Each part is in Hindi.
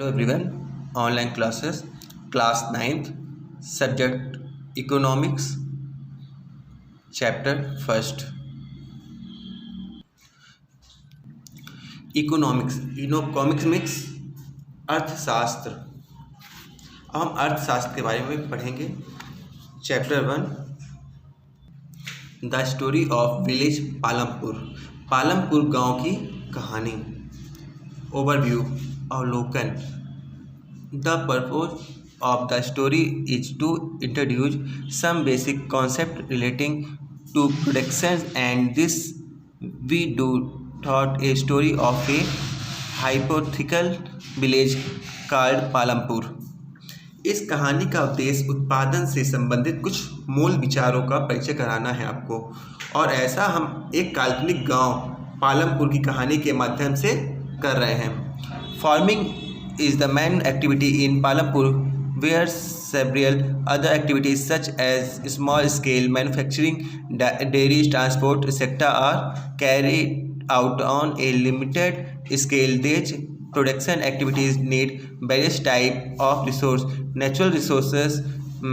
Hello everyone, online classes, class 9th, subject economics, chapter 1st. Economics अर्थशास्त्र। अब हम अर्थशास्त्र के बारे में पढ़ेंगे। Chapter 1, the story of village Palampur. Palampur गांव की कहानी। ओवरव्यू, अवलोकन। The purpose of the story is to introduce some basic concept relating to production, and this we do thought a story of a hypothetical village called Palampur. इस कहानी का उद्देश्य उत्पादन से संबंधित कुछ मूल विचारों का परिचय कराना है आपको, और ऐसा हम एक काल्पनिक गांव पालमपुर की कहानी के माध्यम से कर रहे हैं। Farming is the main activity in Palampur, where several other activities such as small scale manufacturing, dairy, transport, etc. are carried out on a limited scale. These production activities need various types of resources, natural resources,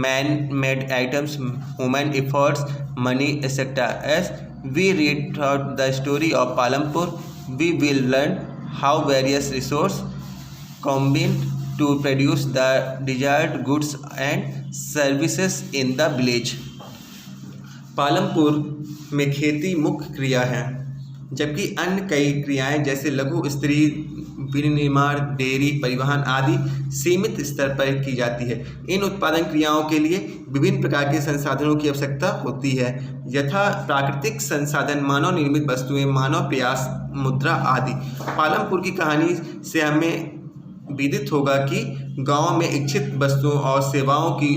man-made items, human efforts, money, etc. As we read throughout the story of Palampur, we will learn how various resources combined to produce the desired goods and services in the village। Palampur में खेती मुख्य क्रिया है, जबकि अन्य कई क्रियाएं जैसे लघु स्त्री विनिर्माण, डेयरी, परिवहन आदि सीमित स्तर पर की जाती है। इन उत्पादन क्रियाओं के लिए विभिन्न प्रकार के संसाधनों की आवश्यकता होती है, यथा प्राकृतिक संसाधन, मानव निर्मित वस्तुएं, मानव प्रयास, मुद्रा आदि। पालमपुर की कहानी से हमें विदित होगा कि गांव में इच्छित वस्तुओं और सेवाओं की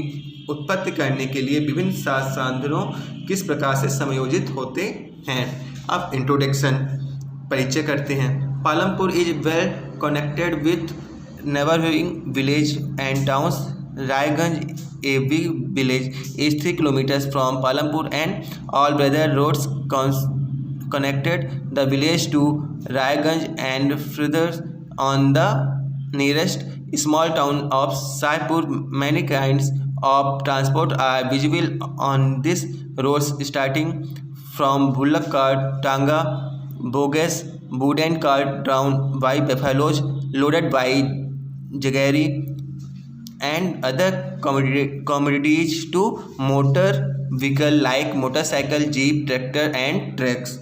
उत्पत्ति करने के लिए विभिन्न साधनों किस प्रकार से समायोजित होते हैं। अब इंट्रोडक्शन, परिचय करते हैं। Palampur is well connected with neighbourhood village and towns. Raiganj, a big village, is 3 kilometers from Palampur and all weather roads connected the village to Rayganj and further on the nearest small town of Saipur. Many kinds of transport are visible on these roads, starting from bullock cart, tanga, bogies, wooden cart drawn by buffaloes loaded by jaggery and other commodities to motor vehicle like motorcycle, jeep, tractor and trucks।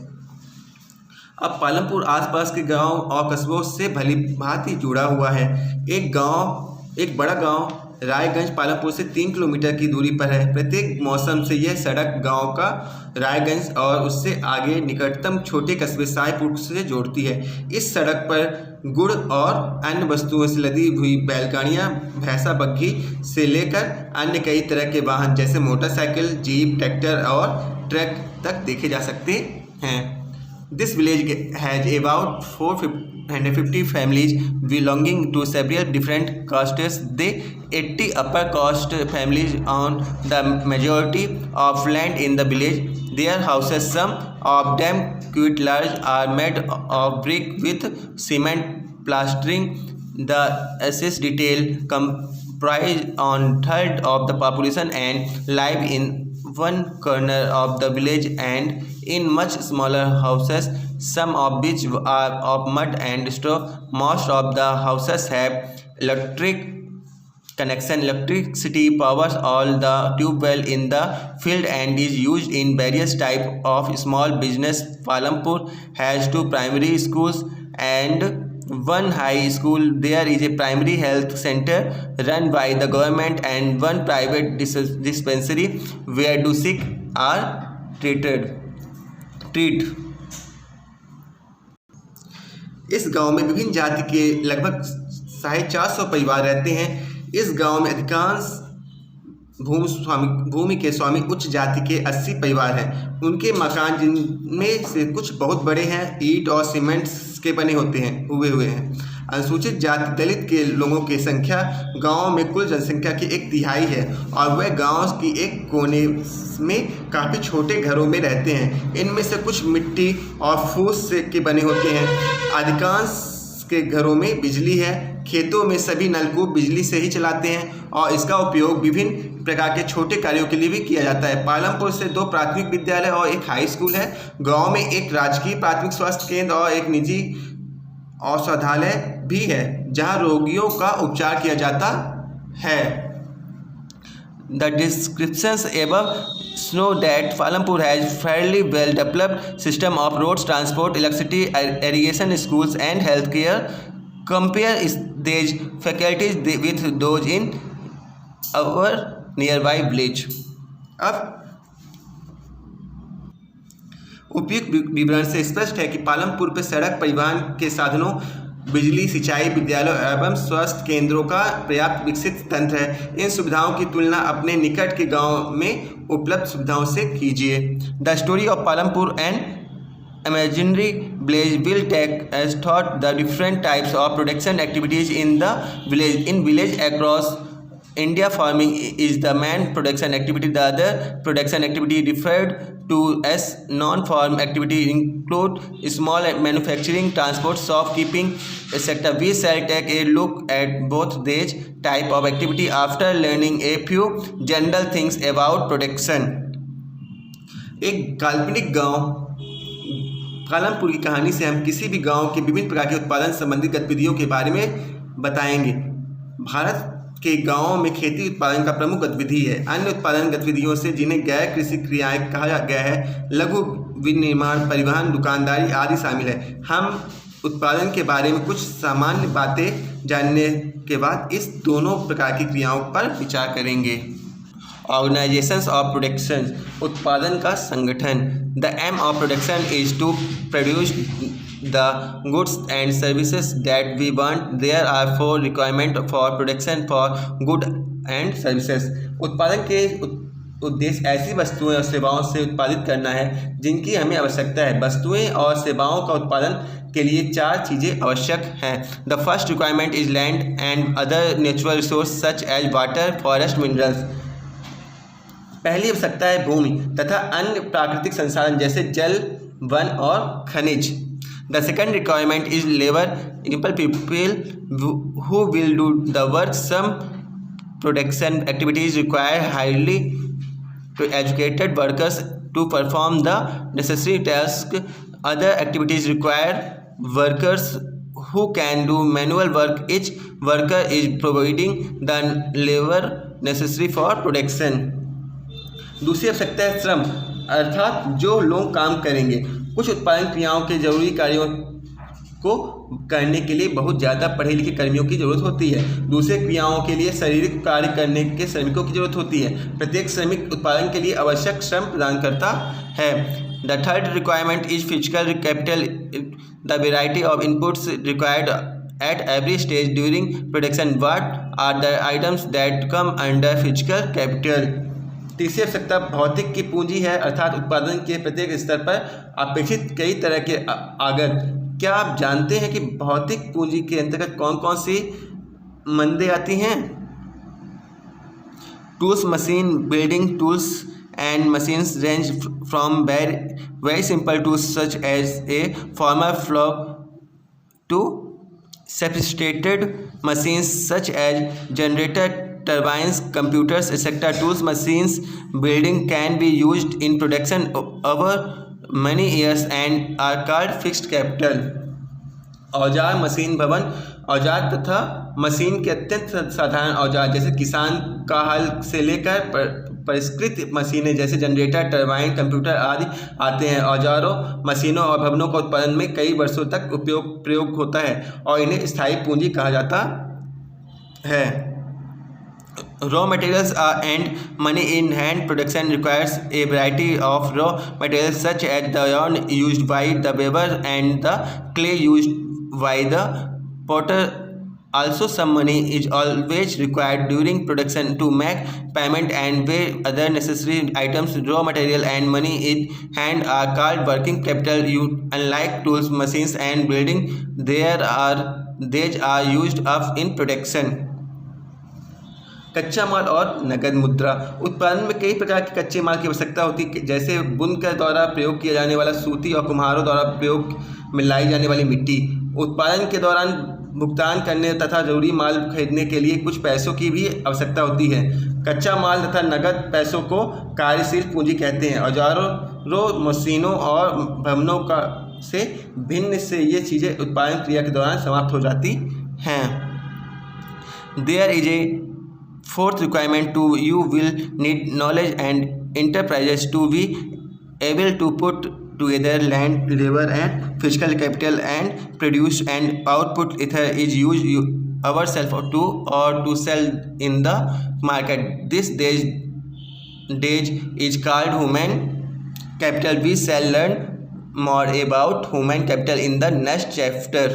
अब पालमपुर आसपास के गांव और कस्बों से भली भांति जुड़ा हुआ है। एक बड़ा गांव रायगंज पालमपुर से 3 किलोमीटर की दूरी पर है। प्रत्येक मौसम से यह सड़क गांव का रायगंज और उससे आगे निकटतम छोटे कस्बे सायपुर से जोड़ती है। इस सड़क पर गुड़ और अन्य वस्तुओं से लदी हुई बैलगाड़ियां, भैंसा बग्घी से लेकर अन्य कई तरह के वाहन जैसे मोटरसाइकिल, जीप, ट्रैक्टर और ट्रक तक देखे जा सकते हैं। This village has about 450 families belonging to several different castes. The 80 upper caste families own the majority of land in the village. Their houses, some of them quite large, are made of brick with cement plastering. The assess detail comprise on third of the population and live in one corner of the village and in much smaller houses, some of which are of mud and straw. Most of the houses have electric connection. Electricity powers all the tube well in the field and is used in various types of small business. Palampur has 2 primary schools and 1 high school. There is a primary health center run by the government and 1 private dispensary where the sick are treated। इस गांव में विभिन्न जाति के लगभग 450 परिवार रहते हैं। इस गांव में अधिकांश भूमि के स्वामी उच्च जाति के 80 परिवार हैं। उनके मकान, जिनमें से कुछ बहुत बड़े हैं, ईंट और सीमेंट के बने हुए हैं। अनुसूचित जाति दलित के लोगों की संख्या गांव में कुल जनसंख्या की 1/3 है और वह गांव की एक कोने में काफ़ी छोटे घरों में रहते हैं। इनमें से कुछ मिट्टी और फूस से के बने होते हैं। अधिकांश के घरों में बिजली है। खेतों में सभी नलकूप बिजली से ही चलाते हैं और इसका उपयोग विभिन्न प्रकार के छोटे कार्यों के लिए भी किया जाता है। पालमपुर से 2 प्राथमिक विद्यालय और एक हाई स्कूल है। गांव में एक राजकीय प्राथमिक स्वास्थ्य केंद्र और एक निजी औषधालय भी है जहां रोगियों का उपचार किया जाता है। The descriptions above show that Palampur has fairly well developed system of roads, transport, electricity, irrigation, schools and healthcare. Compare these faculties with those in our nearby village. अब उपयुक्त विवरण से स्पष्ट है कि पालमपुर पे सड़क, परिवहन के साधनों, बिजली, सिंचाई, विद्यालयों एवं स्वास्थ्य केंद्रों का पर्याप्त विकसित तंत्र है। इन सुविधाओं की तुलना अपने निकट के गांव में उपलब्ध सुविधाओं से कीजिए। The story of Palampur and imaginary village will take as thought the different types of production activities in the village. In village across India, farming is the main production activity. The other production activity referred to as non-farm activity include small manufacturing, transport, shopkeeping, etc. We shall take a look at both these type of activity after learning a few general things about production. एक काल्पनिक गांव पालमपुर की कहानी से हम किसी भी गांव के विभिन्न प्रकार के उत्पादन संबंधी गतिविधियों के बारे में बताएंगे। भारत के गांवों में खेती उत्पादन का प्रमुख गतिविधि है। अन्य उत्पादन गतिविधियों से जिन्हें गैर कृषि क्रियाएं कहा गया है, लघु विनिर्माण, परिवहन, दुकानदारी आदि शामिल है। हम उत्पादन के बारे में कुछ सामान्य बातें जानने के बाद इस दोनों प्रकार की क्रियाओं पर विचार करेंगे। ऑर्गेनाइजेशंस ऑफ प्रोडक्शन, उत्पादन का संगठन। The aim of production is to produce the goods and services that we want. There are 4 requirements for production for good and services. उत्पादन के उद्देश्य ऐसी वस्तुएं और सेवाओं से उत्पादित करना है जिनकी हमें आवश्यकता है। वस्तुएं और सेवाओं का उत्पादन के लिए 4 चीज़ें आवश्यक हैं। The first requirement is land and other natural resource such as water, forest, minerals. पहली आवश्यकता है भूमि तथा अन्य प्राकृतिक संसाधन जैसे जल, वन और खनिज। The second requirement is labor, people who will do the work. Some production activities require highly educated workers to perform the necessary tasks. Other activities require workers who can do manual work. Each worker is providing the labor necessary for production. दूसरी आवश्यकता है श्रम, अर्थात जो लोग काम करेंगे। कुछ उत्पादन क्रियाओं के जरूरी कार्यों को करने के लिए बहुत ज़्यादा पढ़े लिखे कर्मियों की जरूरत होती है। दूसरे क्रियाओं के लिए शारीरिक कार्य करने के श्रमिकों की जरूरत होती है। प्रत्येक श्रमिक उत्पादन के लिए आवश्यक श्रम प्रदान करता है। The third requirement is physical capital, the variety of inputs required at every stage during production. What are the items that come under physical capital. तीसरी आवश्यकता भौतिक की पूंजी है, अर्थात उत्पादन के प्रत्येक स्तर पर अपेक्षित कई तरह के आगत। क्या आप जानते हैं कि भौतिक पूंजी के अंतर्गत कौन कौन सी मंदें आती हैं? Tools, machine, building tools and machines range from very simple tools such as a former flow to sophisticated machines such as generator, turbines, computers, etc. Tools, machines, building can be used in production over many years and are called fixed capital. औजार, मशीन, भवन। औजार तथा मशीन के अत्यंत साधारण औजार जैसे किसान का हल से लेकर परिष्कृत मशीनें जैसे जनरेटर, टरबाइन, कंप्यूटर आदि आते हैं। औजारों, मशीनों और भवनों का उत्पादन में कई वर्षों तक प्रयोग होता है और इन्हें स्थायी पूंजी कहा जाता है। Raw materials and money in hand production requires a variety of raw materials such as the yarn used by the weaver and the clay used by the potter. Also, some money is always required during production to make payment and pay other necessary items. Raw material and money in hand are called working capital. Unlike tools, machines and building, these are used up in production. कच्चा माल और नगद मुद्रा। उत्पादन में कई प्रकार के कच्चे माल की आवश्यकता होती है जैसे बुनकर द्वारा प्रयोग किया जाने वाला सूती और कुम्हारों द्वारा प्रयोग में लाई जाने वाली मिट्टी। उत्पादन के दौरान भुगतान करने तथा जरूरी माल खरीदने के लिए कुछ पैसों की भी आवश्यकता होती है। कच्चा माल तथा नकद पैसों को कार्यशील पूंजी कहते हैं। औजारों, मशीनों और भवनों का से भिन्न से ये चीज़ें उत्पादन क्रिया के दौरान समाप्त हो जाती हैं। There is a fourth requirement to you will need knowledge and enterprises to be able to put together land, labor and physical capital and produce and output either is used ourselves to or to sell in the market. This stage is called human capital. We shall learn more about human capital in the next chapter.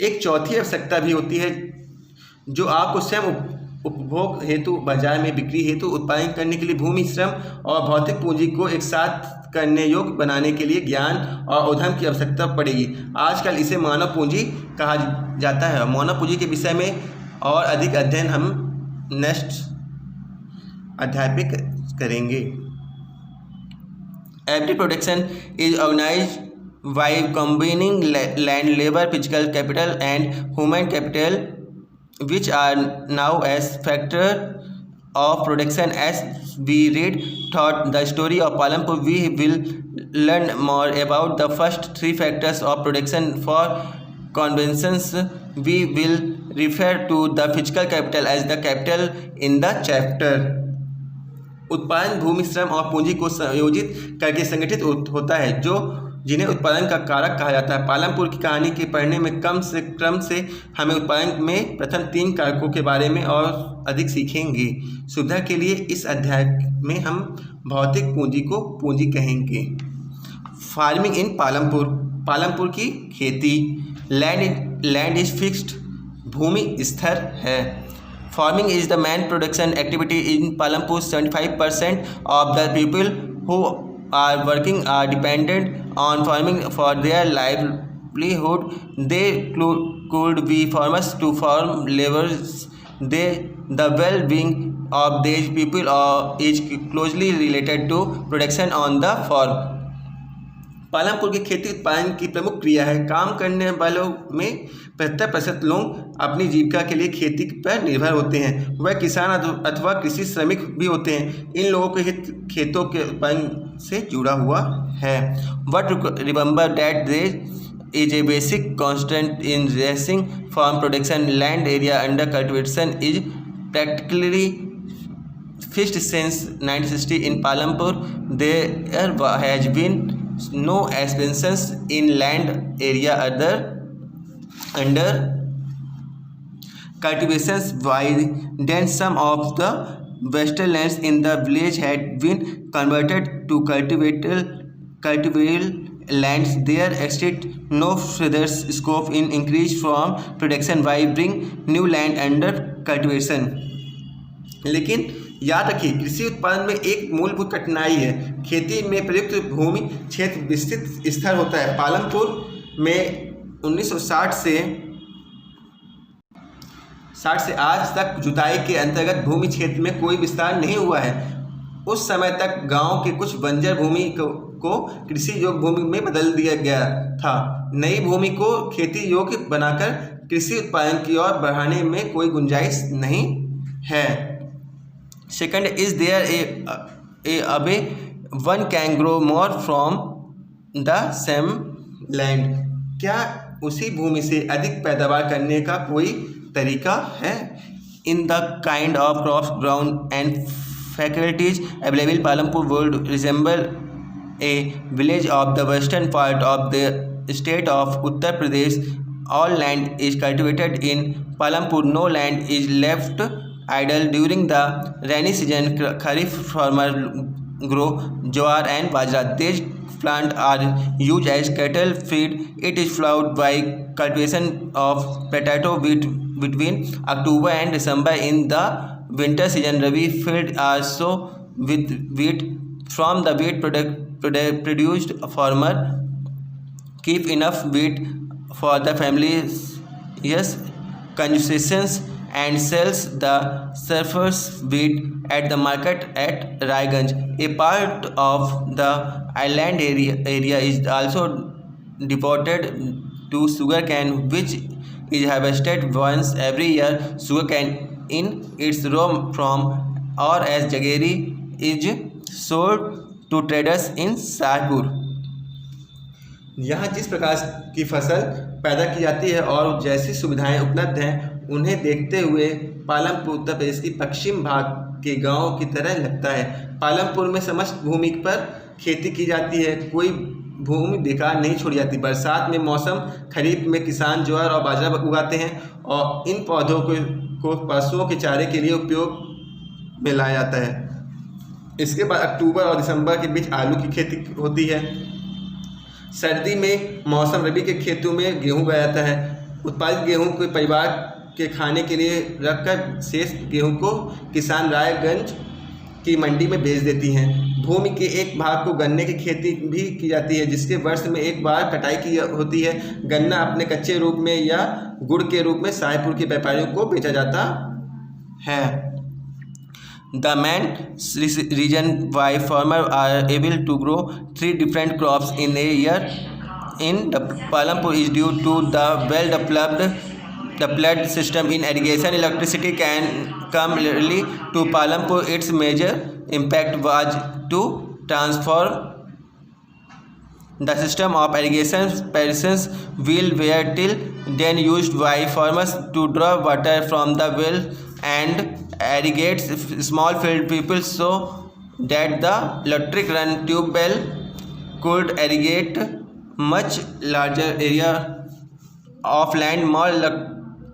एक चौथी आवश्यकता भी होती है जो आपको स्वयं उपभोग हेतु बाजार में बिक्री हेतु उत्पादन करने के लिए भूमि, श्रम और भौतिक पूंजी को एक साथ करने योग्य बनाने के लिए ज्ञान और उद्यम की आवश्यकता पड़ेगी। आजकल इसे मानव पूंजी कहा जाता है। मानव पूंजी के विषय में और अधिक अध्ययन हम नेक्स्ट अध्याय पे करेंगे। Every production is organised by combining land, labor, physical capital and human capital, which are now as factor of production. As we read through the story of Palampur, we will learn more about the first three factors of production. For conventions, we will refer to the physical capital as the capital in the chapter. उत्पादन भूमि, श्रम और पूंजी को संयोजित करके संगठित होता है जो जिन्हें उत्पादन का कारक कहा जाता है। पालमपुर की कहानी के पढ़ने में क्रम से हमें उत्पादन में प्रथम 3 कारकों के बारे में और अधिक सीखेंगे। सुविधा के लिए इस अध्याय में हम भौतिक पूंजी को पूंजी कहेंगे। फार्मिंग इन पालमपुर, पालमपुर की खेती। लैंड इज फिक्स्ड, भूमि स्थिर है। Farming is the main production activity in Palampur. 75% of the people who are working are dependent on farming for their livelihood. They could be farmers to farm laborers. The well-being of these people is closely related to production on the farm. Palampur की खेती उत्पादन की प्रमुख क्रिया है। काम करने वालों में 75% लोग अपनी जीविका के लिए खेती पर निर्भर होते हैं। वह किसान अथवा कृषि श्रमिक भी होते हैं। इन लोगों के हित खेतों के उत्पादन से जुड़ा हुआ है। But remember that there is a basic constant in raising farm production. Land area under cultivation is practically fixed since 1960 in Palampur. There has been no expansions in land area under cultivations. By then some of the western lands in the village had been converted to cultivable lands. There existed no further scope in increase from production by bring new land under cultivation. लेकिन याद रखिए, कृषि उत्पादन में एक मूलभूत कठिनाई है। खेती में प्रयुक्त भूमि क्षेत्र विस्तृत स्थिर होता है। पालमपुर में 1960 से आज तक जुताई के अंतर्गत भूमि क्षेत्र में कोई विस्तार नहीं हुआ है। उस समय तक गांव के कुछ बंजर भूमि को कृषि योग्य भूमि में बदल दिया गया था। नई भूमि को खेती योग्य बनाकर कृषि उत्पादन की ओर बढ़ाने में कोई गुंजाइश नहीं है। Second, is there a way one can grow more from the same land? क्या उसी भूमि से अधिक पैदावार करने का कोई तरीका है? In the kind of crops grown and faculties available, Palampur would resemble a village of the western part of the state of Uttar Pradesh. All land is cultivated in Palampur. No land is left idle during the rainy season. Kharif farmers grow jowar and bajra. These plants are used as cattle feed. It is followed by cultivation of potato between October and December. In the winter season, rabi fields are so with wheat. From the wheat produced, farmer keep enough wheat for the family's consumptions and sells the surplus wheat at the market at Raiganj. A part of the island area is also devoted to sugarcane, which is harvested once every year. Sugarcane in its raw form or as jaggery is sold to traders in Shahpur. यहाँ जिस प्रकार की फसल पैदा की जाती है और जैसी सुविधाएं उपलब्ध हैं, उन्हें देखते हुए पालमपुर उत्तर प्रदेश की पश्चिम भाग के गांव की तरह लगता है। पालमपुर में समस्त भूमि पर खेती की जाती है, कोई भूमि बेकार नहीं छोड़ी जाती। बरसात में मौसम खरीफ में किसान ज्वार और बाजरा उगाते हैं और इन पौधों को पशुओं के चारे के लिए उपयोग में लाया जाता है। इसके बाद अक्टूबर और दिसंबर के बीच आलू की खेती होती है। सर्दी में मौसम रबी के खेतों में गेहूं बोया जाता है। उत्पादित गेहूं को परिवार के खाने के लिए रखकर शेष गेहूं को किसान रायगंज की मंडी में बेच देती हैं। भूमि के एक भाग को गन्ने की खेती भी की जाती है, जिसके वर्ष में एक बार कटाई की होती है। गन्ना अपने कच्चे रूप में या गुड़ के रूप में शाहपुर के व्यापारियों को बेचा जाता है। The main reason why farmers are able to grow 3 different crops in a year in the Palampur is due to the well-developed system in irrigation. Electricity can come early to Palampur. Its major impact was to transform the system of irrigation. Persons will were till then used by farmers to draw water from the well and irrigate small field people so that the electric run tube well could irrigate much larger area of land more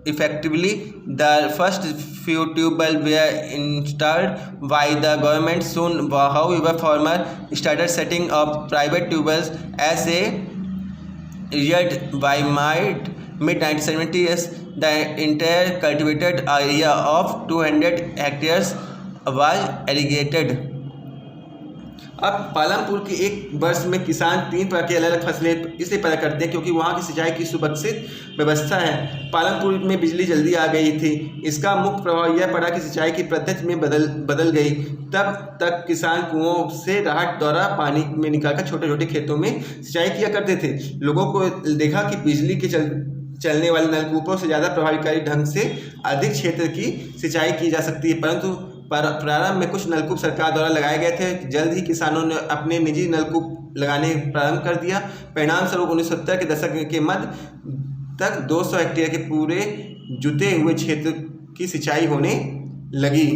effectively. The first few tube wells were installed by the government soon. However, farmers started setting up private tube wells as a result. By mid-1970s, the entire cultivated area of 200 hectares was irrigated. अब पालमपुर के एक वर्ष में किसान 3 प्रकार की अलग अलग फसलें इसलिए पैदा करते हैं क्योंकि वहाँ की सिंचाई की सुरक्षित व्यवस्था है। पालमपुर में बिजली जल्दी आ गई थी। इसका मुख्य प्रभाव यह पड़ा कि सिंचाई की पद्धति में बदल गई। तब तक किसान कुओं से राहत द्वारा पानी में निकालकर छोटे छोटे खेतों में सिंचाई किया करते थे। लोगों को देखा कि बिजली के चलने वाले नलकूपों से ज़्यादा प्रभावकारी ढंग से अधिक क्षेत्र की सिंचाई की जा सकती है, परंतु प्रारंभ में कुछ नलकूप सरकार द्वारा लगाए गए थे। जल्द ही किसानों ने अपने निजी नलकूप लगाने प्रारंभ कर दिया। परिणाम स्वरूप 1970 के दशक के मध्य तक 200 हेक्टेयर के पूरे जुते हुए क्षेत्र की सिंचाई होने लगी।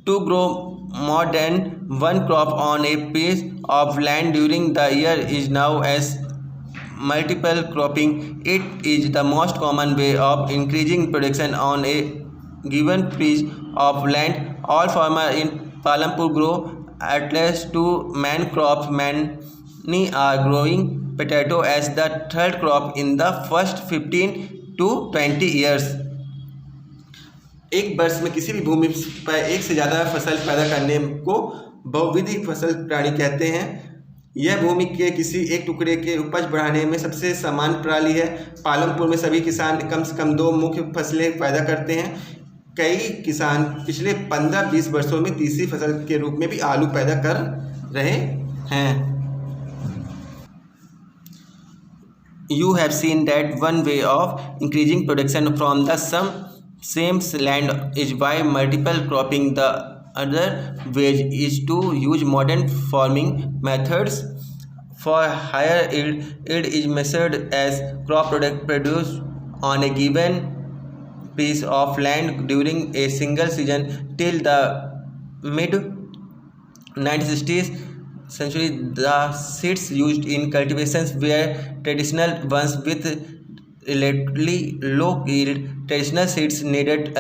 To grow more than one crop on a piece of land during the year is now as multiple cropping. It is the most common way of increasing production on a given piece of land. All farmers in Palampur grow at least 2 main crops. Many are growing potato as the third crop in the first 15 to 20 years. एक वर्ष में किसी भी भूमि पर एक से ज़्यादा फसल पैदा करने को बहुविधि फसल प्रणाली कहते हैं। यह भूमि के किसी एक टुकड़े के उपज बढ़ाने में सबसे सामान्य प्रणाली है। पालमपुर में सभी किसान कम से कम 2 मुख्य फसलें पैदा करते हैं। कई किसान पिछले 15-20 वर्षों में तीसरी फसल के रूप में भी आलू पैदा कर रहे हैं। You have seen that one way of increasing production from the same land is by multiple cropping. The other way is to use modern farming methods. For higher yield, it is measured as crop produced on a given piece of land during a single season. Till the mid-1960s century, the seeds used in cultivations were traditional ones with relatively low yield. Traditional seeds needed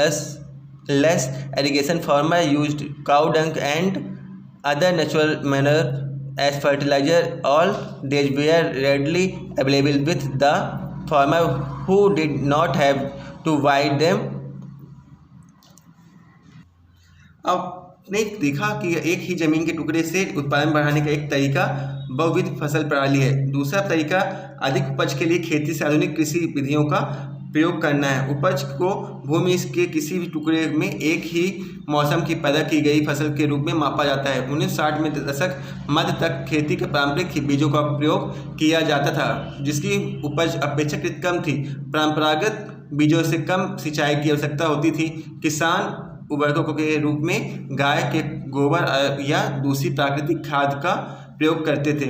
less irrigation. Farmers used cow dung and other natural manure as fertilizer. All these were readily available with the farmer who did not have to buy them. आपने देखा कि एक ही जमीन के टुकड़े से उत्पादन बढ़ाने का एक तरीका बहुविध फसल प्रणाली है। दूसरा तरीका अधिक उपज के लिए खेती से आधुनिक कृषि विधियों का प्रयोग करना है। उपज को भूमि के किसी भी टुकड़े में एक ही मौसम की पैदा की गई फसल के रूप में मापा जाता है। 1960 में दशक मध्य तक खेती के पारंपरिक बीजों का प्रयोग किया जाता था, जिसकी उपज अपेक्षाकृत कम थी। परंपरागत बीजों से कम सिंचाई की आवश्यकता होती थी। किसान उर्वरकों के रूप में गाय के गोबर या दूसरी प्राकृतिक खाद का प्रयोग करते थे।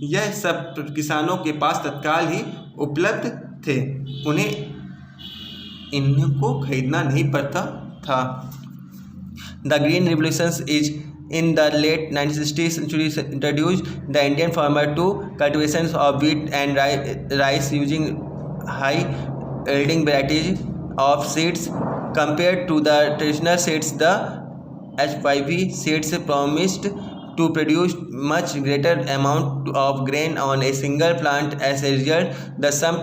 यह सब किसानों के पास तत्काल ही उपलब्ध थे, उन्हें इनको खरीदना नहीं पड़ता था। The green revolution is in the late 1960th century introduced the Indian farmer to cultivations of wheat and rice using high yielding varieties of seeds compared to the traditional seeds. The HYV seeds promised to produce much greater amount of grain on a single plant. As a result, the some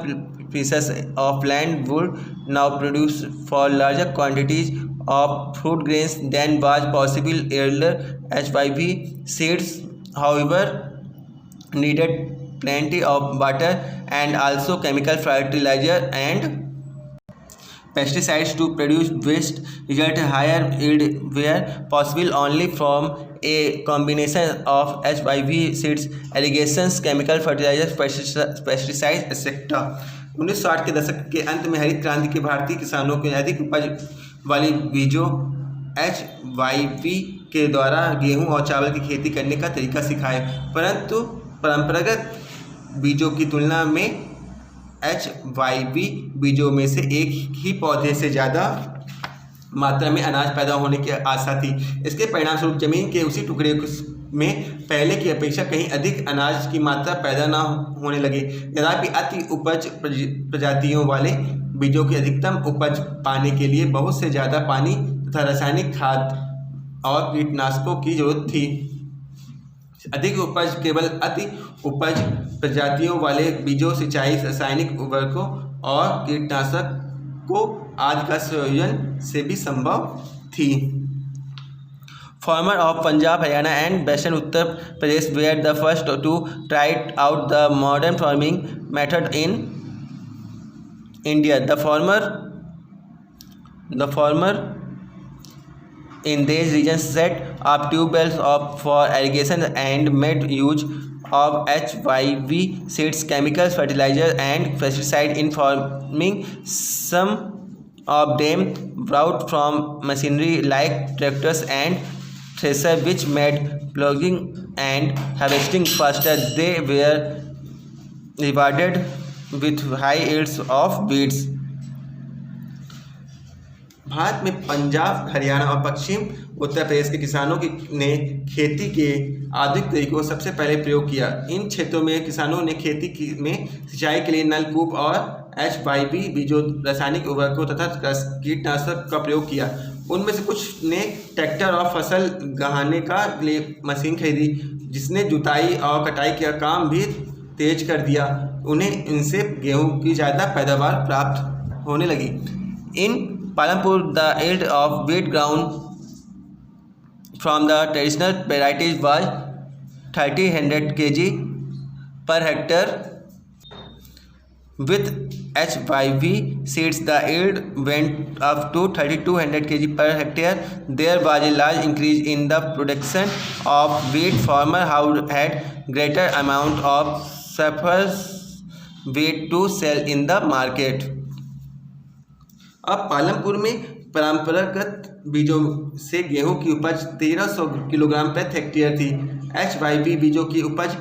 pieces of land would now produce for larger quantities of fruit grains than was possible earlier. HYV seeds, however, needed plenty of water and also chemical fertilizer and pesticides to produce best result. Higher yield were possible only from a combination of HYV seeds, irrigations, chemical fertilizers, pesticides, etc. 1960 के दशक के अंत में हरित क्रांति के भारतीय किसानों को अधिक उपज वाली बीजों HYV के द्वारा गेहूं और चावल की खेती करने का तरीका सिखाया, परंतु परंपरागत बीजों की तुलना में HYV बीजों में से एक ही पौधे से ज़्यादा मात्रा में अनाज पैदा होने की आशा थी। इसके परिणामस्वरूप जमीन के उसी टुकड़े में पहले की अपेक्षा कहीं अधिक अनाज की मात्रा पैदा न होने लगी। यद्यपि अति उपज प्रजातियों वाले बीजों की अधिकतम उपज पाने के लिए बहुत से ज़्यादा पानी तथा रासायनिक खाद और कीटनाशकों की जरूरत थी। अधिक उपज केवल अति उपज प्रजातियों वाले बीजों, सिंचाई, रासायनिक उर्वरकों और कीटनाशकों आदि का संयोजन से भी संभव थी। Farmers of Punjab, Haryana and Western Uttar Pradesh were the first to try out the modern farming method in India. The farmer in these regions set up tube wells for irrigation and made use of HYV seeds, chemicals, fertilizers and pesticides in farming. Some of them brought from machinery like tractors and thresher, which made ploughing and harvesting faster. They were rewarded with high yields of wheat. Bharat में पंजाब, हरियाणा और पश्चिम उत्तर प्रदेश के किसानों ने खेती के आधुनिक तरीकों को सबसे पहले प्रयोग किया। इन क्षेत्रों में किसानों ने खेती में सिंचाई के लिए नलकूप और HYV बीजों, रासायनिक उर्वरकों तथा कीटनाशक का प्रयोग किया। उनमें से कुछ ने ट्रैक्टर और फसल गहाने का लिए मशीन खरीदी, जिसने जुताई और कटाई का काम भी तेज कर दिया। उन्हें इनसे गेहूं की ज़्यादा पैदावार प्राप्त होने लगी। In Palampur, the yield of wheat ground from the traditional varieties was 3,000 kg per hectare. With HYV seeds, the yield went up to 3,200 kg per hectare. There was a large increase in the production of wheat. Farmers had greater amount of surplus wheat to sell in the market. अब पालमपुर में परंपरागत बीजों से गेहूं की उपज 1,300 किलोग्राम प्रति हेक्टेयर थी। HYV बीजों की उपज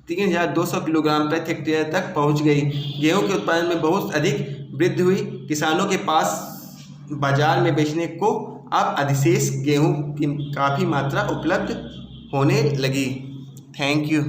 3,200 किलोग्राम प्रति हेक्टेयर तक पहुंच गई। गेहूं के उत्पादन में बहुत अधिक वृद्धि हुई। किसानों के पास बाजार में बेचने को अब अधिशेष गेहूं की काफ़ी मात्रा उपलब्ध होने लगी। Thank you.